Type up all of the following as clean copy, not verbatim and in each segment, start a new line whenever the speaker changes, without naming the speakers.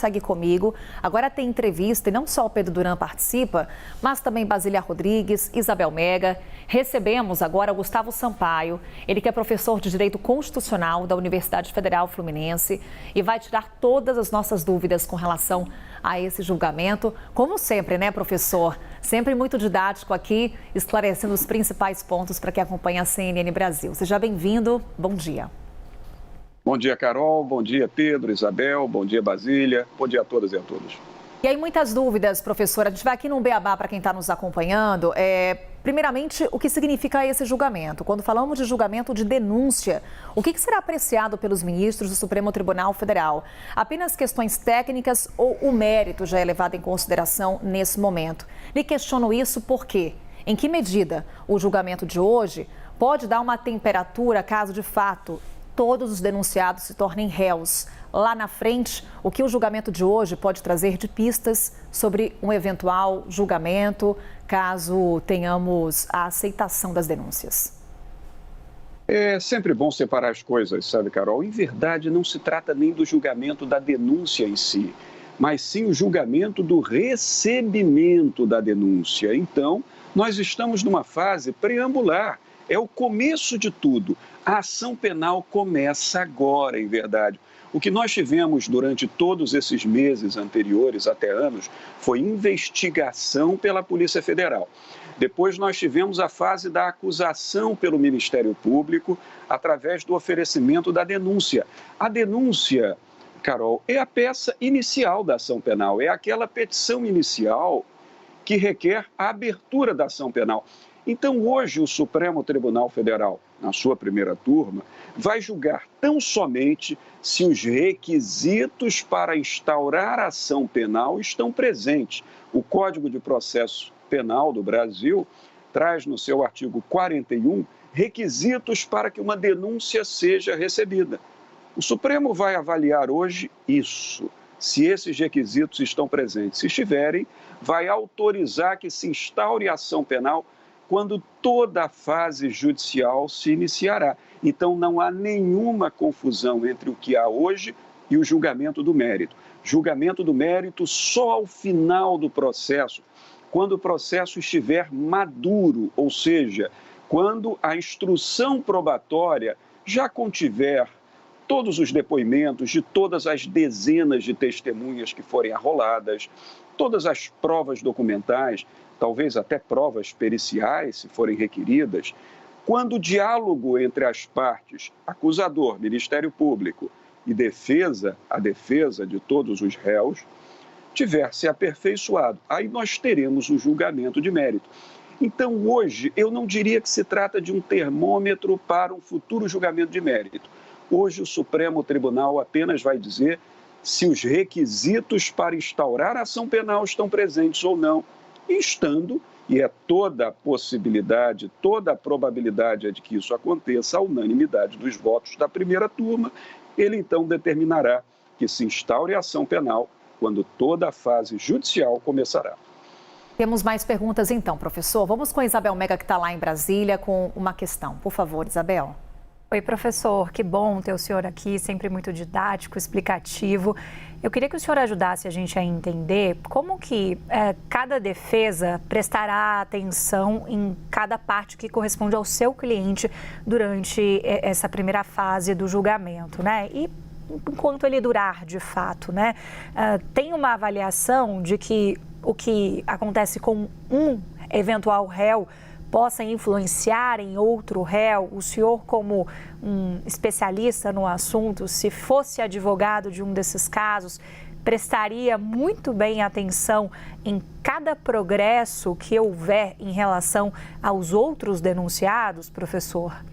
Segue comigo. Agora tem entrevista e não só o Pedro Duran participa, mas também Basília Rodrigues, Isabel Mega. Recebemos agora o Gustavo Sampaio, ele que é professor de Direito Constitucional da Universidade Federal Fluminense e vai tirar todas as nossas dúvidas com relação a esse julgamento. Como sempre, né, professor? Sempre muito didático aqui, esclarecendo os principais pontos para quem acompanha a CNN Brasil. Seja bem-vindo. Bom dia.
Bom dia, Carol. Bom dia, Pedro, Isabel. Bom dia, Basília. Bom dia a todas e a todos.
E aí, muitas dúvidas, professora. A gente vai aqui no Beabá para quem está nos acompanhando. Primeiramente, o que significa esse julgamento? Quando falamos de julgamento de denúncia, o que será apreciado pelos ministros do Supremo Tribunal Federal? Apenas questões técnicas ou o mérito já é levado em consideração nesse momento? Lhe questiono isso por quê? Em que medida o julgamento de hoje pode dar uma temperatura caso, de fato, todos os denunciados se tornem réus? Lá na frente, o que o julgamento de hoje pode trazer de pistas sobre um eventual julgamento, caso tenhamos a aceitação das denúncias?
É sempre bom separar as coisas, sabe, Carol? Em verdade, não se trata nem do julgamento da denúncia em si, mas sim o julgamento do recebimento da denúncia. Então, nós estamos numa fase preambular. É o começo de tudo. A ação penal começa agora, em verdade. O que nós tivemos durante todos esses meses anteriores, até anos, foi investigação pela Polícia Federal. Depois nós tivemos a fase da acusação pelo Ministério Público através do oferecimento da denúncia. A denúncia, Carol, é a peça inicial da ação penal, é aquela petição inicial que requer a abertura da ação penal. Então, hoje, o Supremo Tribunal Federal, na sua primeira turma, vai julgar tão somente se os requisitos para instaurar a ação penal estão presentes. O Código de Processo Penal do Brasil traz no seu artigo 41 requisitos para que uma denúncia seja recebida. O Supremo vai avaliar hoje isso, se esses requisitos estão presentes. Se estiverem, vai autorizar que se instaure a ação penal quando toda a fase judicial se iniciará. Então, não há nenhuma confusão entre o que há hoje e o julgamento do mérito. Julgamento do mérito só ao final do processo, quando o processo estiver maduro, ou seja, quando a instrução probatória já contiver todos os depoimentos de todas as dezenas de testemunhas que forem arroladas, todas as provas documentais, talvez até provas periciais, se forem requeridas, quando o diálogo entre as partes, acusador, Ministério Público e defesa, a defesa de todos os réus, tiver se aperfeiçoado, aí nós teremos o julgamento de mérito. Então, hoje, eu não diria que se trata de um termômetro para um futuro julgamento de mérito. Hoje, o Supremo Tribunal apenas vai dizer se os requisitos para instaurar a ação penal estão presentes ou não. Estando, e é toda a possibilidade, toda a probabilidade de que isso aconteça, a unanimidade dos votos da primeira turma, ele então determinará que se instaure a ação penal quando toda a fase judicial começará.
Temos mais perguntas então, professor. Vamos com a Isabel Mega, que está lá em Brasília, com uma questão. Por favor, Isabel.
Oi, professor, que bom ter o senhor aqui, sempre muito didático, explicativo. Eu queria que o senhor ajudasse a gente a entender como que cada defesa prestará atenção em cada parte que corresponde ao seu cliente durante essa primeira fase do julgamento, né? E enquanto ele durar de fato, né? Tem uma avaliação de que o que acontece com um eventual réu possa influenciar em outro réu? O senhor, como um especialista no assunto, se fosse advogado de um desses casos, prestaria muito bem atenção em cada progresso que houver em relação aos outros denunciados, professor?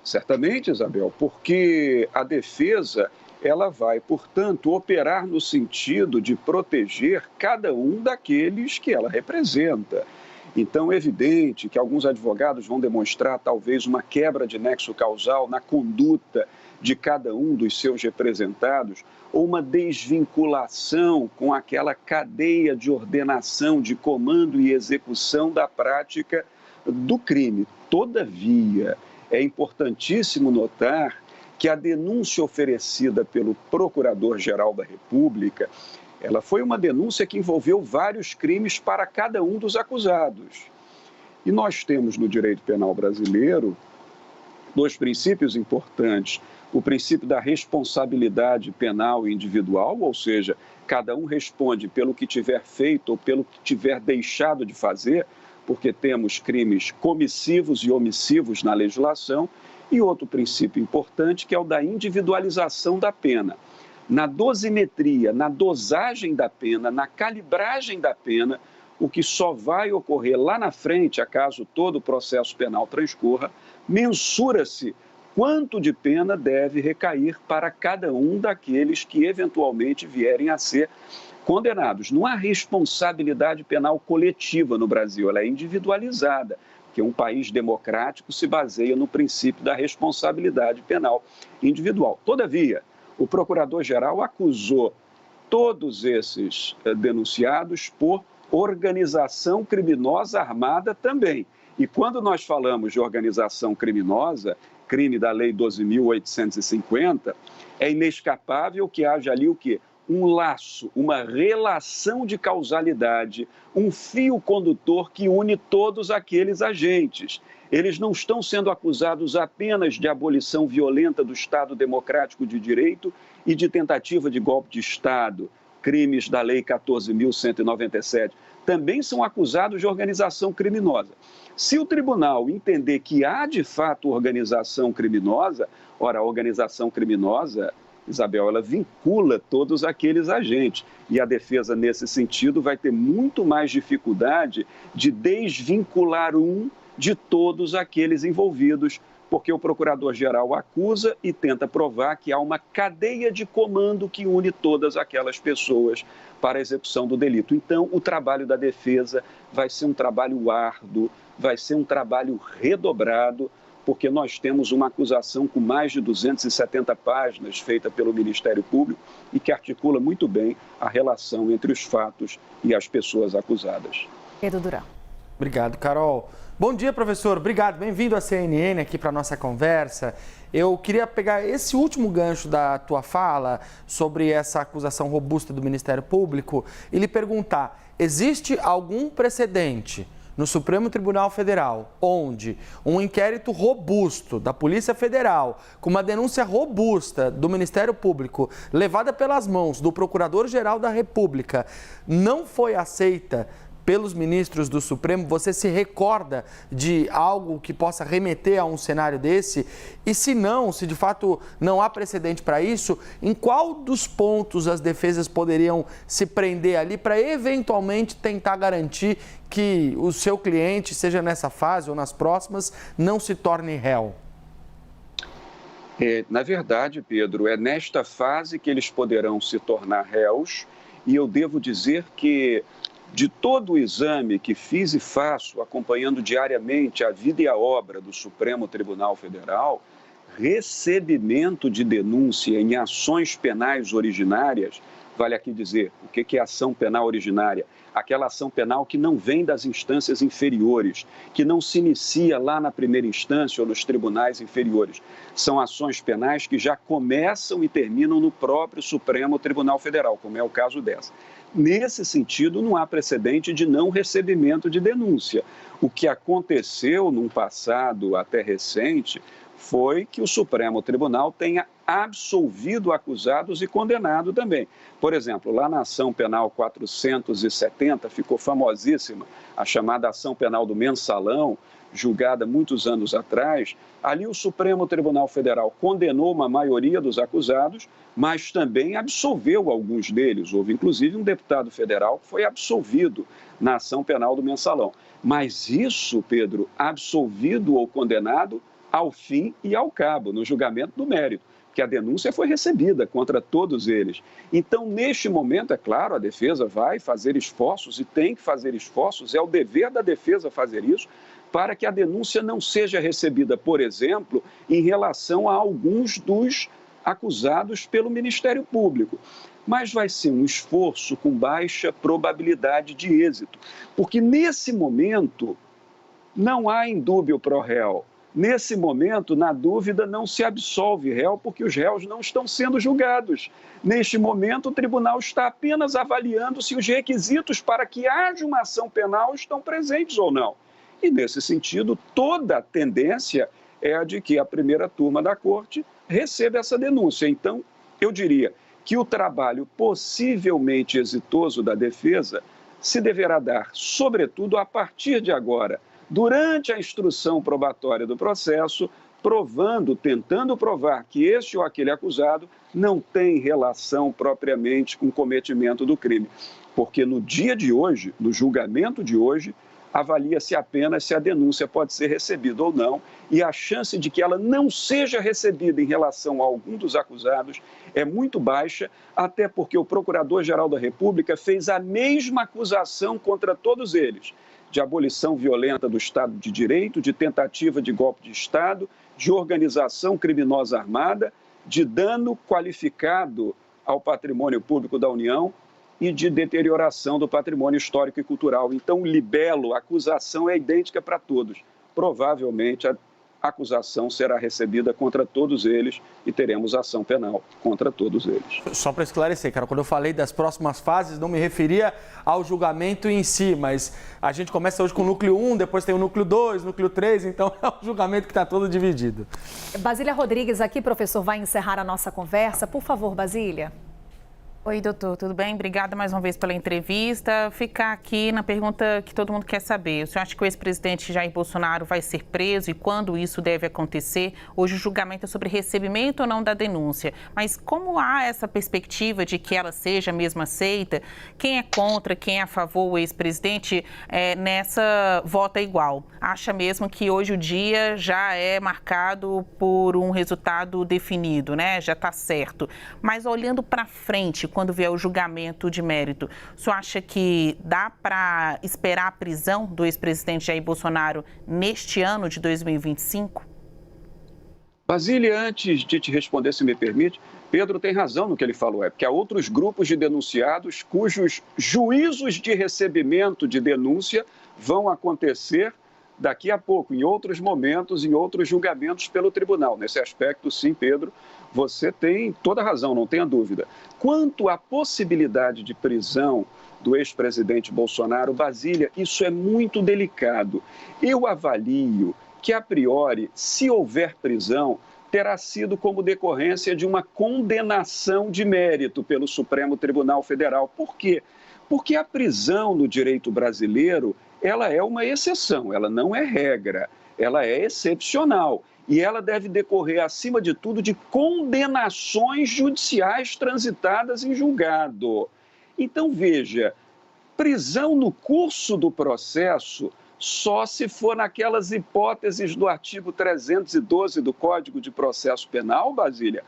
Certamente, Isabel, porque a defesa, ela vai, portanto, operar no sentido de proteger cada um daqueles que ela representa. Então, é evidente que alguns advogados vão demonstrar talvez uma quebra de nexo causal na conduta de cada um dos seus representados ou uma desvinculação com aquela cadeia de ordenação, de comando e execução da prática do crime. Todavia, é importantíssimo notar que a denúncia oferecida pelo Procurador-Geral da República, ela foi uma denúncia que envolveu vários crimes para cada um dos acusados. E nós temos no direito penal brasileiro dois princípios importantes. O princípio da responsabilidade penal individual, ou seja, cada um responde pelo que tiver feito ou pelo que tiver deixado de fazer, porque temos crimes comissivos e omissivos na legislação, e outro princípio importante que é o da individualização da pena. Na dosimetria, na dosagem da pena, na calibragem da pena, o que só vai ocorrer lá na frente, acaso todo o processo penal transcorra, mensura-se quanto de pena deve recair para cada um daqueles que eventualmente vierem a ser condenados. Não há responsabilidade penal coletiva no Brasil, ela é individualizada, porque um país democrático se baseia no princípio da responsabilidade penal individual. Todavia, o Procurador-Geral acusou todos esses denunciados por organização criminosa armada também. E quando nós falamos de organização criminosa, crime da Lei 12.850, é inescapável que haja ali o quê? Um laço, uma relação de causalidade, um fio condutor que une todos aqueles agentes. Eles não estão sendo acusados apenas de abolição violenta do Estado Democrático de Direito e de tentativa de golpe de Estado, crimes da Lei 14.197. Também são acusados de organização criminosa. Se o tribunal entender que há de fato organização criminosa, ora, a organização criminosa, Isabel, ela vincula todos aqueles agentes. E a defesa, nesse sentido, vai ter muito mais dificuldade de desvincular um de todos aqueles envolvidos, porque o procurador-geral acusa e tenta provar que há uma cadeia de comando que une todas aquelas pessoas para a execução do delito. Então, o trabalho da defesa vai ser um trabalho árduo, vai ser um trabalho redobrado, porque nós temos uma acusação com mais de 270 páginas feita pelo Ministério Público e que articula muito bem a relação entre os fatos e as pessoas acusadas.
Pedro Durão.
Obrigado, Carol. Bom dia, professor. Obrigado. Bem-vindo à CNN aqui para a nossa conversa. Eu queria pegar esse último gancho da tua fala sobre essa acusação robusta do Ministério Público e lhe perguntar, existe algum precedente no Supremo Tribunal Federal onde um inquérito robusto da Polícia Federal, com uma denúncia robusta do Ministério Público, levada pelas mãos do Procurador-Geral da República, não foi aceita pelos ministros do Supremo? Você se recorda de algo que possa remeter a um cenário desse? E se não, se de fato não há precedente para isso, em qual dos pontos as defesas poderiam se prender ali para eventualmente tentar garantir que o seu cliente, seja nessa fase ou nas próximas, não se torne réu?
Na verdade, Pedro, é nesta fase que eles poderão se tornar réus, e eu devo dizer que de todo o exame que fiz e faço, acompanhando diariamente a vida e a obra do Supremo Tribunal Federal, recebimento de denúncia em ações penais originárias, vale aqui dizer, o que é ação penal originária? Aquela ação penal que não vem das instâncias inferiores, que não se inicia lá na primeira instância ou nos tribunais inferiores. São ações penais que já começam e terminam no próprio Supremo Tribunal Federal, como é o caso dessa. Nesse sentido, não há precedente de não recebimento de denúncia. O que aconteceu num passado até recente foi que o Supremo Tribunal tenha absolvido acusados e condenado também. Por exemplo, lá na ação penal 470, ficou famosíssima a chamada ação penal do Mensalão, julgada muitos anos atrás. Ali o Supremo Tribunal Federal condenou uma maioria dos acusados, mas também absolveu alguns deles. Houve inclusive um deputado federal que foi absolvido na ação penal do Mensalão. Mas isso, Pedro, absolvido ou condenado ao fim e ao cabo, no julgamento do mérito, que a denúncia foi recebida contra todos eles. Então, neste momento, é claro, a defesa vai fazer esforços e tem que fazer esforços, é o dever da defesa fazer isso, para que a denúncia não seja recebida, por exemplo, em relação a alguns dos acusados pelo Ministério Público. Mas vai ser um esforço com baixa probabilidade de êxito, porque nesse momento não há indúbio pro réu. Nesse momento, na dúvida, não se absolve réu, porque os réus não estão sendo julgados. Neste momento, o tribunal está apenas avaliando se os requisitos para que haja uma ação penal estão presentes ou não. E, nesse sentido, toda a tendência é a de que a primeira turma da Corte receba essa denúncia. Então, eu diria que o trabalho possivelmente exitoso da defesa se deverá dar, sobretudo, a partir de agora, durante a instrução probatória do processo, tentando provar que este ou aquele acusado não tem relação propriamente com o cometimento do crime. Porque no dia de hoje, no julgamento de hoje, avalia-se apenas se a denúncia pode ser recebida ou não, e a chance de que ela não seja recebida em relação a algum dos acusados é muito baixa, até porque o Procurador-Geral da República fez a mesma acusação contra todos eles, de abolição violenta do Estado de Direito, de tentativa de golpe de Estado, de organização criminosa armada, de dano qualificado ao patrimônio público da União e de deterioração do patrimônio histórico e cultural. Então, libelo, a acusação é idêntica para todos. Provavelmente, a acusação será recebida contra todos eles e teremos ação penal contra todos eles.
Só para esclarecer, cara, quando eu falei das próximas fases, não me referia ao julgamento em si, mas a gente começa hoje com o núcleo 1, depois tem o núcleo 2, núcleo 3, então é um julgamento que está todo dividido.
Basília Rodrigues aqui, professor, vai encerrar a nossa conversa. Por favor, Basília.
Oi, doutor, tudo bem? Obrigada mais uma vez pela entrevista. Ficar aqui na pergunta que todo mundo quer saber. O senhor acha que o ex-presidente Jair Bolsonaro vai ser preso e quando isso deve acontecer? Hoje o julgamento é sobre recebimento ou não da denúncia. Mas como há essa perspectiva de que ela seja mesmo aceita, quem é contra, quem é a favor, o ex-presidente, nessa vota igual? Acha mesmo que hoje o dia já é marcado por um resultado definido, né? Já está certo. Mas olhando para frente, quando vier o julgamento de mérito, o senhor acha que dá para esperar a prisão do ex-presidente Jair Bolsonaro neste ano de 2025?
Basília, antes de te responder, se me permite, Pedro tem razão no que ele falou, porque há outros grupos de denunciados cujos juízos de recebimento de denúncia vão acontecer daqui a pouco, em outros momentos, em outros julgamentos pelo tribunal. Nesse aspecto, sim, Pedro, você tem toda a razão, não tenha dúvida. Quanto à possibilidade de prisão do ex-presidente Bolsonaro, Basília, isso é muito delicado. Eu avalio que, a priori, se houver prisão, terá sido como decorrência de uma condenação de mérito pelo Supremo Tribunal Federal. Por quê? Porque a prisão no direito brasileiro, ela é uma exceção, ela não é regra, ela é excepcional. E ela deve decorrer, acima de tudo, de condenações judiciais transitadas em julgado. Então, veja, prisão no curso do processo só se for naquelas hipóteses do artigo 312 do Código de Processo Penal, Basília,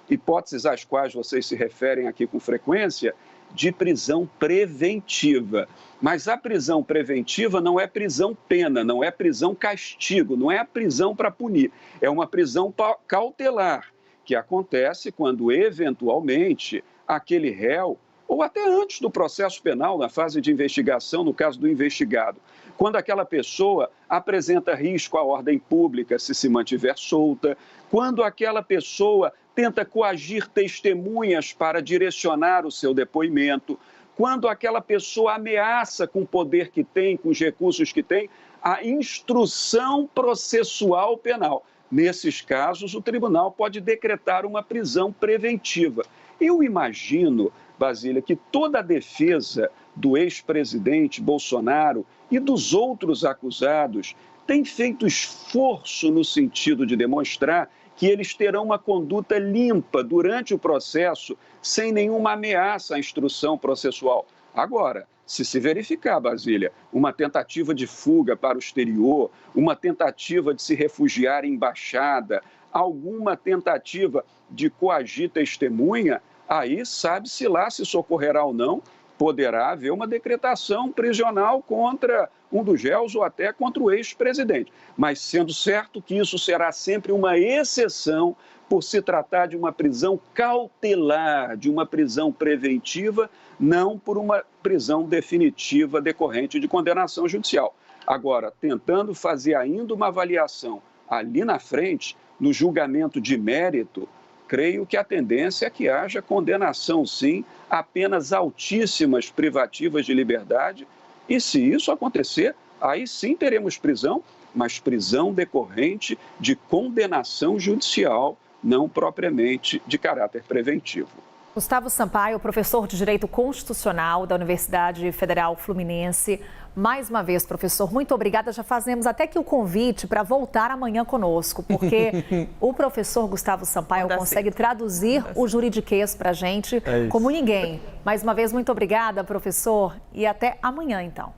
hipóteses às quais vocês se referem aqui com frequência, de prisão preventiva. Mas a prisão preventiva não é prisão pena, não é prisão castigo, não é a prisão para punir. É uma prisão cautelar, que acontece quando, eventualmente, aquele réu, ou até antes do processo penal, na fase de investigação, no caso do investigado, quando aquela pessoa apresenta risco à ordem pública se mantiver solta, quando aquela pessoa tenta coagir testemunhas para direcionar o seu depoimento, quando aquela pessoa ameaça com o poder que tem, com os recursos que tem, a instrução processual penal. Nesses casos, o tribunal pode decretar uma prisão preventiva. Eu imagino, Basília, que toda a defesa do ex-presidente Bolsonaro e dos outros acusados tem feito esforço no sentido de demonstrar que eles terão uma conduta limpa durante o processo, sem nenhuma ameaça à instrução processual. Agora, se verificar, Basília, uma tentativa de fuga para o exterior, uma tentativa de se refugiar em embaixada, alguma tentativa de coagir testemunha, aí sabe-se lá se socorrerá ou não, poderá haver uma decretação prisional contra um dos réus ou até contra o ex-presidente. Mas sendo certo que isso será sempre uma exceção por se tratar de uma prisão cautelar, de uma prisão preventiva, não por uma prisão definitiva decorrente de condenação judicial. Agora, tentando fazer ainda uma avaliação ali na frente, no julgamento de mérito, creio que a tendência é que haja condenação, sim, a penas altíssimas privativas de liberdade. E se isso acontecer, aí sim teremos prisão, mas prisão decorrente de condenação judicial, não propriamente de caráter preventivo.
Gustavo Sampaio, professor de Direito Constitucional da Universidade Federal Fluminense. Mais uma vez, professor, muito obrigada. Já fazemos até que o convite para voltar amanhã conosco, porque o professor Gustavo Sampaio consegue traduzir o juridiquês para a gente como ninguém. Mais uma vez, muito obrigada, professor, e até amanhã, então.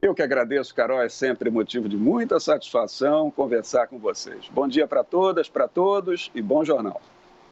Eu que agradeço, Carol, é sempre motivo de muita satisfação conversar com vocês. Bom dia para todas, para todos e bom jornal.